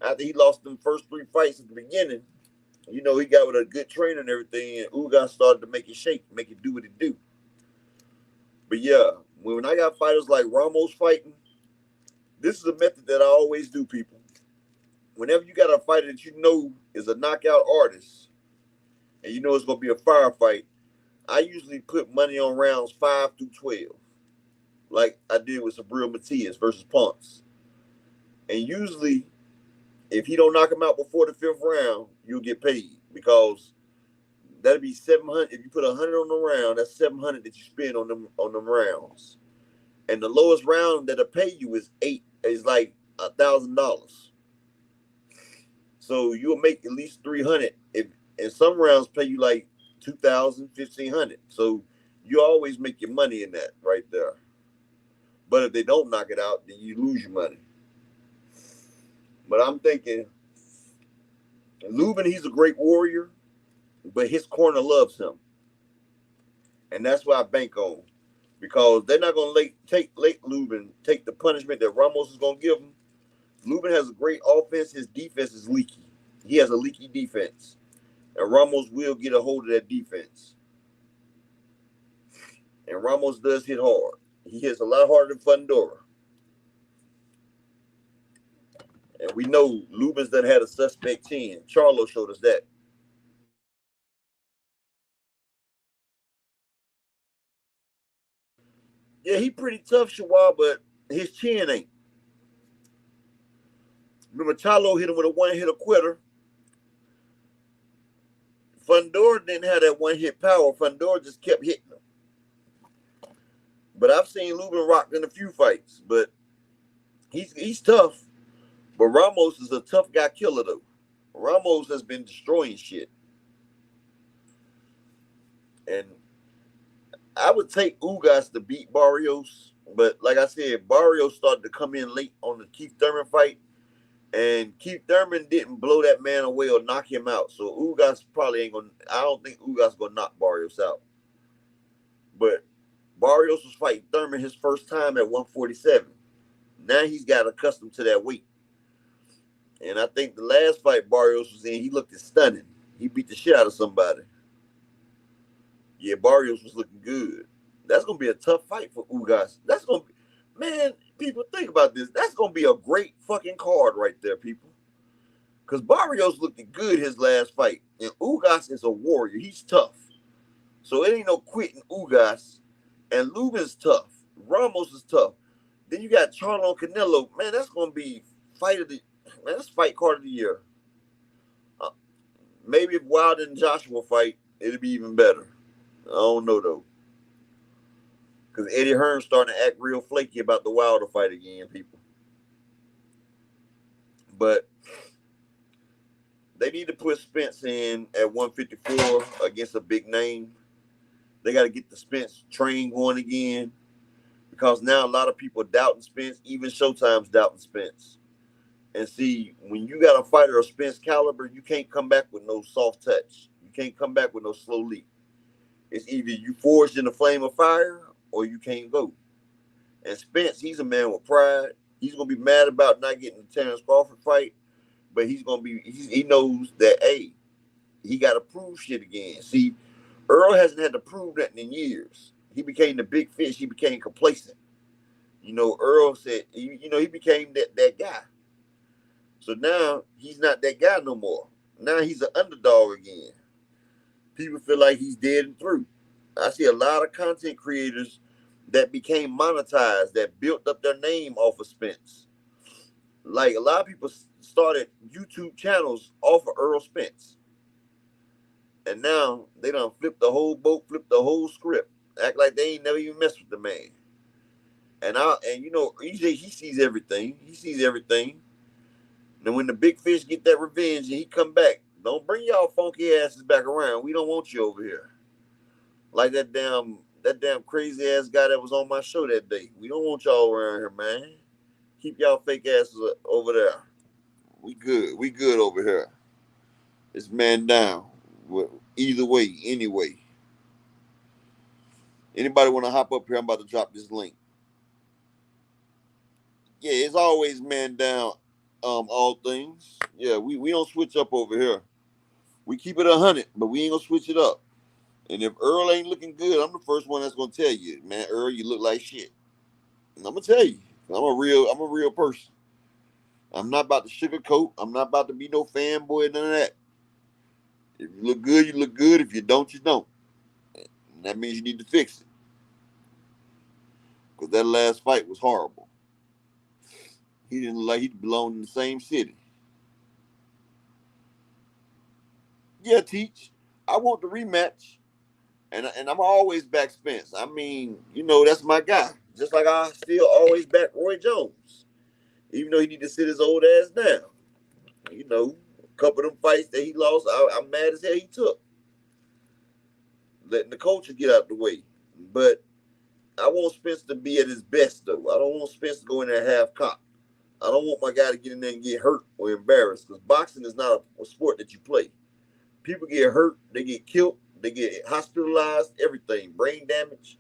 After he lost them first 3 fights at the beginning, you know, he got with a good trainer and everything, and Ugas started to make it shake, make it do what it do. But yeah, when I got fighters like Ramos fighting, this is a method that I always do, people. Whenever you got a fighter that you know is a knockout artist, and you know it's going to be a firefight, I usually put money on rounds 5 through 12, like I did with Sabril Matias versus Ponce. And usually, if he don't knock him out before the 5th round, you'll get paid, because That'd be 700. If you put 100 on the round, that's 700 that you spend on them rounds. And the lowest round that'll pay you is like $1,000. So you'll make at least 300. If and some rounds pay you like 2,000, 1,500. So you always make your money in that right there. But if they don't knock it out, then you lose your money. But I'm thinking, Lubin, he's a great warrior, but his corner loves him. And that's why I bank on. Because they're not going to let Lubin take the punishment that Ramos is going to give him. Lubin has a great offense. His defense is leaky. He has a leaky defense. And Ramos will get a hold of that defense. And Ramos does hit hard. He hits a lot harder than Fundora. And we know Lubin's done had a suspect 10. Charlo showed us that. Yeah, he pretty tough, Shawar, but his chin ain't. Remember, Charlo hit him with a one-hitter quitter. Fundora didn't have that one-hit power. Fundora just kept hitting him. But I've seen Lubin rock in a few fights, but he's tough. But Ramos is a tough guy killer, though. Ramos has been destroying shit. And I would take Ugas to beat Barrios. But like I said, Barrios started to come in late on the Keith Thurman fight. And Keith Thurman didn't blow that man away or knock him out. So Ugas probably ain't going to... I don't think Ugas going to knock Barrios out. But Barrios was fighting Thurman his first time at 147. Now he's got accustomed to that weight. And I think the last fight Barrios was in, he looked stunning. He beat the shit out of somebody. Yeah, Barrios was looking good. That's going to be a tough fight for Ugas. That's going to be... Man, people, think about this. That's going to be a great fucking card right there, people. Because Barrios looked good his last fight. And Ugas is a warrior. He's tough. So it ain't no quitting Ugas. And Lubin's tough. Ramos is tough. Then you got Charlo and Canelo. Man, that's going to be fight of the... Man, that's fight card of the year. Maybe if Wilder and Joshua fight, it'll be even better. I don't know, though. Because Eddie Hearn's starting to act real flaky about the Wilder fight again, people. But they need to put Spence in at 154 against a big name. They got to get the Spence train going again. Because now a lot of people are doubting Spence. Even Showtime's doubting Spence. And see, when you got a fighter of Spence caliber, you can't come back with no soft touch. You can't come back with no slow leak. It's either you forged in the flame of fire or you can't go. And Spence, he's a man with pride. He's going to be mad about not getting the Terrence Crawford fight, but he knows that, hey, he got to prove shit again. See, Earl hasn't had to prove nothing in years. He became the big fish. He became complacent. You know, Earl said, he became that guy. So now he's not that guy no more. Now he's an underdog again. People feel like he's dead and through. I see a lot of content creators that became monetized, that built up their name off of Spence. Like a lot of people started YouTube channels off of Earl Spence. And now they done flipped the whole boat, flipped the whole script. Act like they ain't never even messed with the man. And you know, EJ, he sees everything. He sees everything. And when the big fish get that revenge and he come back, don't bring y'all funky asses back around. We don't want you over here. Like that damn crazy ass guy that was on my show that day. We don't want y'all around here, man. Keep y'all fake asses over there. We good. We good over here. It's man down. Either way, anyway. Anybody want to hop up here? I'm about to drop this link. Yeah, it's always man down. All things. Yeah, we don't switch up over here. We keep it 100, but we ain't gonna switch it up. And if Earl ain't looking good, I'm the first one that's gonna tell you, man, Earl, you look like shit. And I'm gonna tell you, I'm a real person. I'm not about to sugarcoat. I'm not about to be no fanboy, none of that. If you look good, you look good. If you don't, you don't. And that means you need to fix it. Because that last fight was horrible. He didn't look like he belonged in the same city. Yeah, Teach. I want the rematch, and I'm always back Spence. I mean, that's my guy. Just like I still always back Roy Jones, even though he need to sit his old ass down. A couple of them fights that he lost, I'm mad as hell he took, letting the culture get out the way. But I want Spence to be at his best, though. I don't want Spence to go in there half cocked. I don't want my guy to get in there and get hurt or embarrassed, because boxing is not a sport that you play. People get hurt, they get killed, they get hospitalized, everything, brain damage.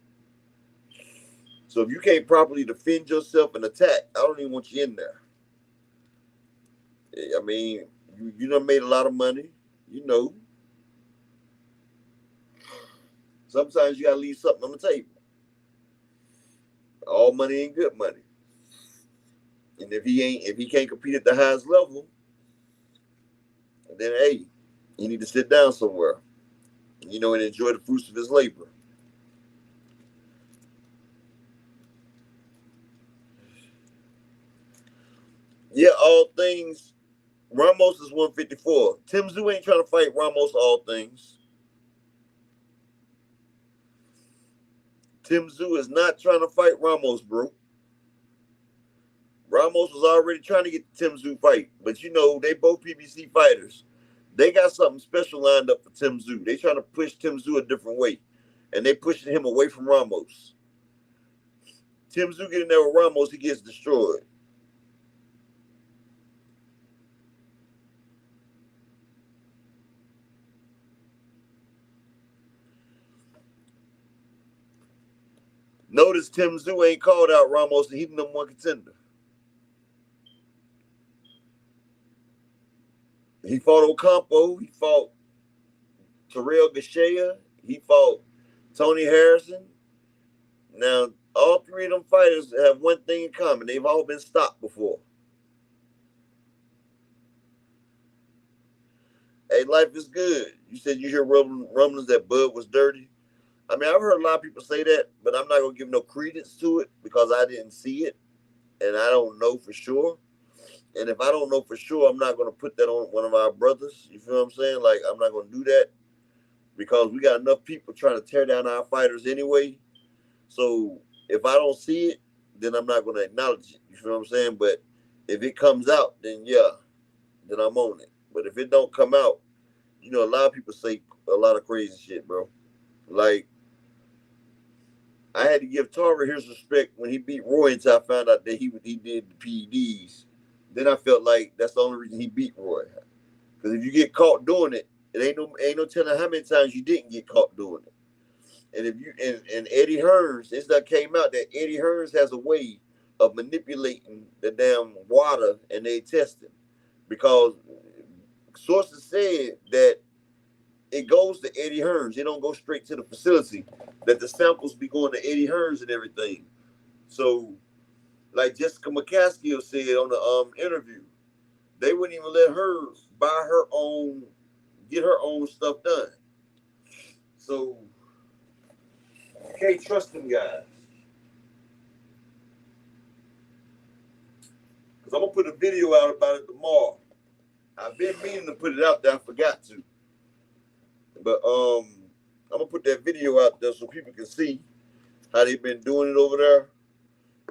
So if you can't properly defend yourself and attack, I don't even want you in there. I mean, you done made a lot of money, Sometimes you gotta leave something on the table. All money ain't good money. And if he can't compete at the highest level, then hey, you need to sit down somewhere, and enjoy the fruits of his labor. Yeah, all things. Ramos is 154. Tim Tszyu ain't trying to fight Ramos all things. Tim Tszyu is not trying to fight Ramos, bro. Ramos was already trying to get the Tim Tszyu fight, but they both PBC fighters. They got something special lined up for Tim Tszyu. They trying to push Tim Tszyu a different way, and they pushing him away from Ramos. Tim Tszyu get in there with Ramos, he gets destroyed. Notice Tim Tszyu ain't called out Ramos, and he's the number one contender. He fought Ocampo. He fought Terrell Gashea. He fought Tony Harrison. Now, all three of them fighters have one thing in common. They've all been stopped before. Hey, life is good. You said you hear rumblings that Bud was dirty. I mean, I've heard a lot of people say that, but I'm not going to give no credence to it because I didn't see it, and I don't know for sure. And if I don't know for sure, I'm not going to put that on one of our brothers. You feel what I'm saying? Like, I'm not going to do that because we got enough people trying to tear down our fighters anyway. So if I don't see it, then I'm not going to acknowledge it. You feel what I'm saying? But if it comes out, then yeah, then I'm on it. But if it don't come out, a lot of people say a lot of crazy shit, bro. Like, I had to give Tarver his respect when he beat Roy until I found out that he did the PEDs. Then I felt like that's the only reason he beat Roy. Because if you get caught doing it, it ain't no telling how many times you didn't get caught doing it. And if you and Eddie Hearns, it's that came out that Eddie Hearns has a way of manipulating the damn water and they testing. Because sources said that it goes to Eddie Hearns. It don't go straight to the facility. That the samples be going to Eddie Hearns and everything. So, like Jessica McCaskill said on the interview, they wouldn't even let her get her own stuff done. So, you can't trust them guys. Because I'm going to put a video out about it tomorrow. I've been meaning to put it out there. I forgot to. But I'm going to put that video out there so people can see how they've been doing it over there.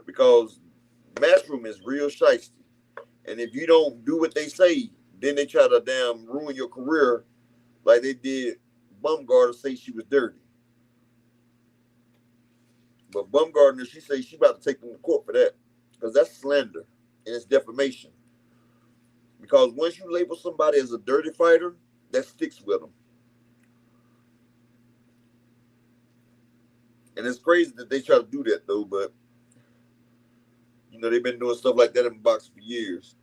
Because Matchroom is real shiesty. And if you don't do what they say, then they try to damn ruin your career like they did Bumgardner say she was dirty. But Bumgardner, she say she about to take them to court for that. Because that's slander and it's defamation. Because once you label somebody as a dirty fighter, that sticks with them. And it's crazy that they try to do that, though, but, they've been doing stuff like that in boxing for years.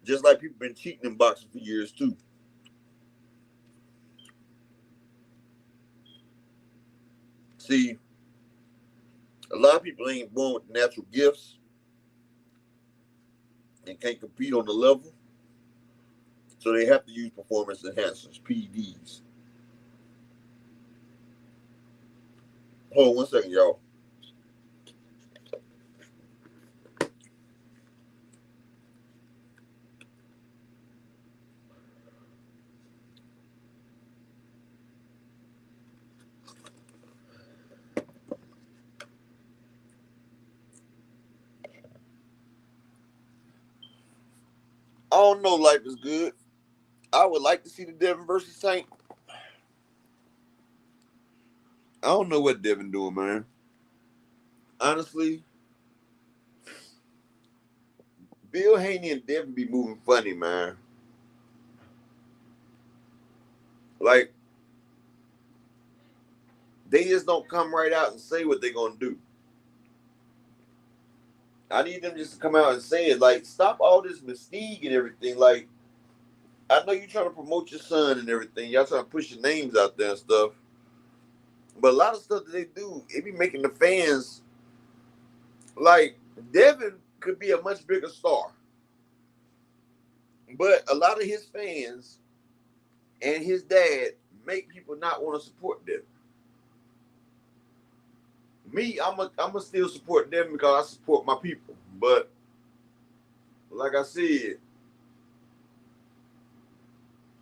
Just like people been cheating in boxing for years, too. See, a lot of people ain't born with natural gifts and can't compete on the level. So they have to use performance enhancers, PEDs. Hold on 1 second, y'all. don't know. Life is good. I would like to see the Devin versus Tank. I don't know what Devin doing, man. Honestly, Bill Haney and Devin be moving funny, man. Like, they just don't come right out and say what they're going to do. I need them just to come out and say it. Like, stop all this mystique and everything. Like, I know you're trying to promote your son and everything. Y'all trying to push your names out there and stuff. But a lot of stuff that they do, it be making the fans, like, Devin could be a much bigger star. But a lot of his fans and his dad make people not want to support Devin. Me, I'm still support them because I support my people. But like I said,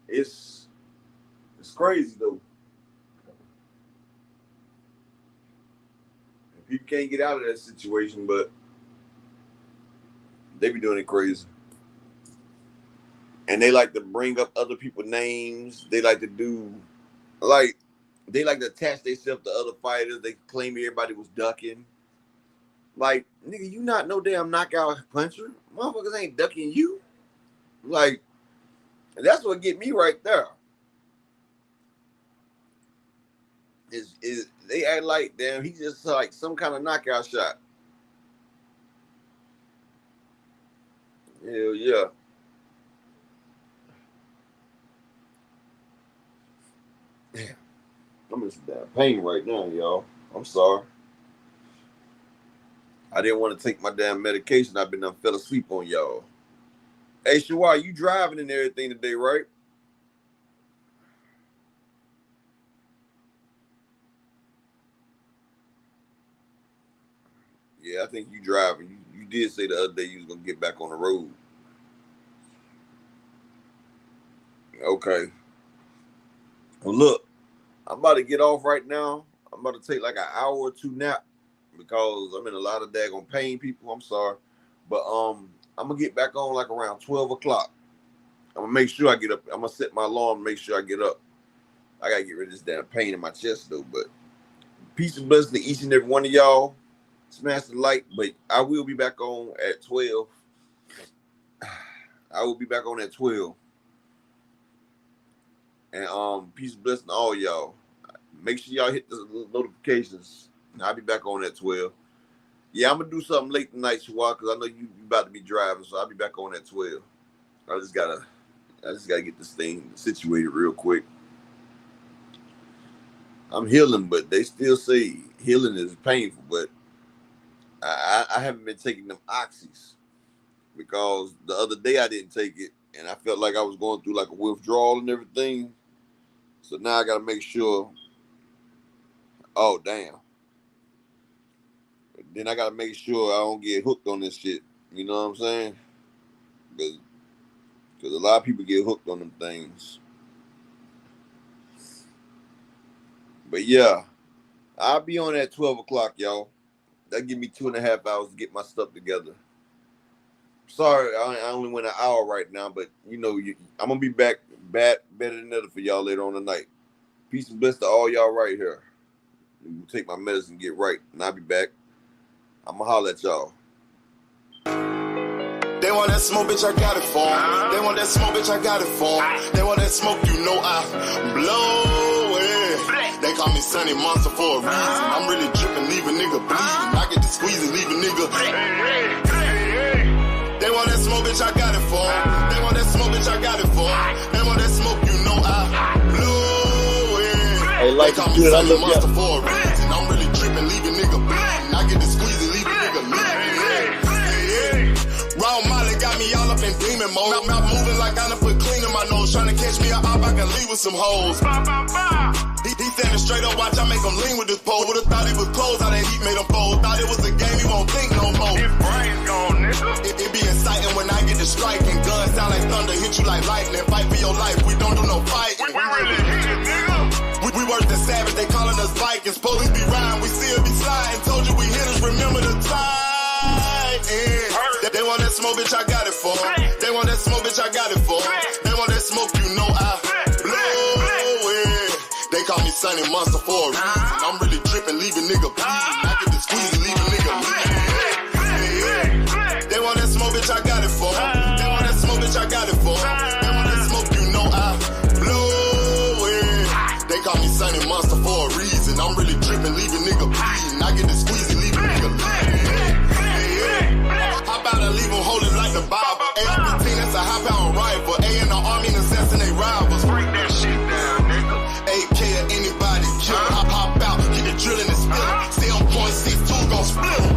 it's crazy though. And people can't get out of that situation, but they be doing it crazy. And they like to bring up other people's names. They like to do, like, they like to attach themselves to other fighters. They claim everybody was ducking. Like, nigga, you not no damn knockout puncher. Motherfuckers ain't ducking you. Like, and that's what get me right there. Is they act like, damn, he's just like some kind of knockout shot. Hell yeah. Damn. I'm in some damn pain right now, y'all. I'm sorry. I didn't want to take my damn medication. I've been fell asleep on y'all. Hey, Shawar, you driving and everything today, right? Yeah, I think you driving. You did say the other day you was going to get back on the road. Okay. Well, look. I'm about to get off right now. I'm about to take like an hour or two nap because I'm in a lot of daggone pain, people. I'm sorry. But I'm going to get back on like around 12 o'clock. I'm going to make sure I get up. I'm going to set my alarm and make sure I get up. I got to get rid of this damn pain in my chest, though. But peace and blessings to each and every one of y'all. Smash the like. But I will be back on at 12. I will be back on at 12. And peace and blessings to all y'all. Make sure y'all hit the notifications. I'll be back on at 12. Yeah, I'm gonna do something late tonight, Shawar, because I know you about to be driving, so I'll be back on at 12. I just gotta get this thing situated real quick. I'm healing, but they still say healing is painful, but I haven't been taking them oxys because the other day I didn't take it and I felt like I was going through like a withdrawal and everything. So now I gotta make sure. Oh damn. Then I gotta make sure I don't get hooked on this shit. You know what I'm saying? Because a lot of people get hooked on them things. But yeah, I'll be on at 12 o'clock, y'all. That give me 2.5 hours to get my stuff together. Sorry, I only went an hour right now, but you know, I'm gonna be back better than ever for y'all later on tonight. Peace and bless to all y'all right here. Take my medicine, get right, and I'll be back. I'm gonna holler at y'all. They want that smoke, bitch, I got it for 'em. They want that smoke, bitch, I got it for 'em. They want that smoke, you know I blow it. They call me Sunny Monster for a reason. I'm really dripping, leave a nigga bleeding. I get to squeeze and leave a nigga. They want that smoke, bitch, I got it for 'em. They want that smoke, bitch, I got it for 'em. They want that smoke, you know I blow it. Hey, like they call me good, Sunny I love Monster you. for a reason. I'm really dripping, leave a nigga bleeding. I get to squeeze and leave a nigga bleeding. Raw Molly got me all up in demon mode. Mouth moving like I done put clean in my nose. Trying to catch me up, I can leave with some hoes. He standing straight up, watch I make him lean with this pole. Would've thought he was closed, how that heat made him fold. Thought it was a game, he won't think no more. His brain's gone, nigga. It be exciting when I get to striking. Guns sound like thunder, hit you like lightning. Fight for your life, we don't do no fighting. We really hit it, nigga. We worse than savage, they calling us Vikings. Police be riding, we still be sliding. Told you we hitters, remember the time. They want that smoke, bitch, I got it for 'em. They want that smoke, bitch, bitch, I got it for 'em. They want that smoke, you know I blow it. They call me Sunny Monster for a reason. I'm really tripping, leaving nigga bleeding. I get the squeeze, leaving nigga bleeding. They want that smoke, bitch, I got it for 'em. They want that smoke, bitch, I got it for 'em. They want that smoke, you know I blow it. They call me Sunny Monster for a reason. I'm really tripping, leaving nigga bleeding. I get the squeeze, leaving nigga bleeding. How about I leave them holding like the Bible? AR-15, that's a high-power rifle. A in the army and assassinate rivals. Break that shit down, nigga. AK or anybody kill. Hop out, get the drilling and spilling. 7.62 gon' split 'em.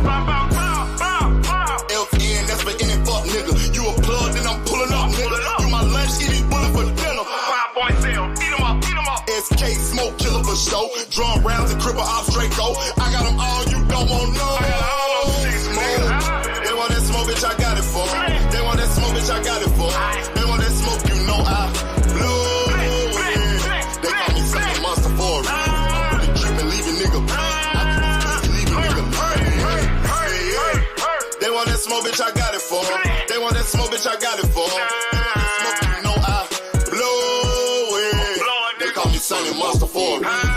FN, that's for any fuck nigga. You a plug, then I'm pulling up, nigga. You my lunch, eating bullet for dinner. 5.0, eat 'em up, eat 'em up. SK, smoke killer for show. Drum rounds and cripple ops, Draco. I got them all, you don't want no. They want that smoke, bitch, I got it for 'em. They want that smoke, bitch, I got it for 'em. They want that smoke, you know I blow it. They call me Sunny Monster for a reason. I'm really tripping, leaving nigga bleeding. I get the squeeze, leaving nigga bleeding. They want that smoke, bitch, I got it for 'em. They want that smoke, bitch, I got it for 'em. They want that smoke, you know I blow it. They call me Sunny Monster for a reason.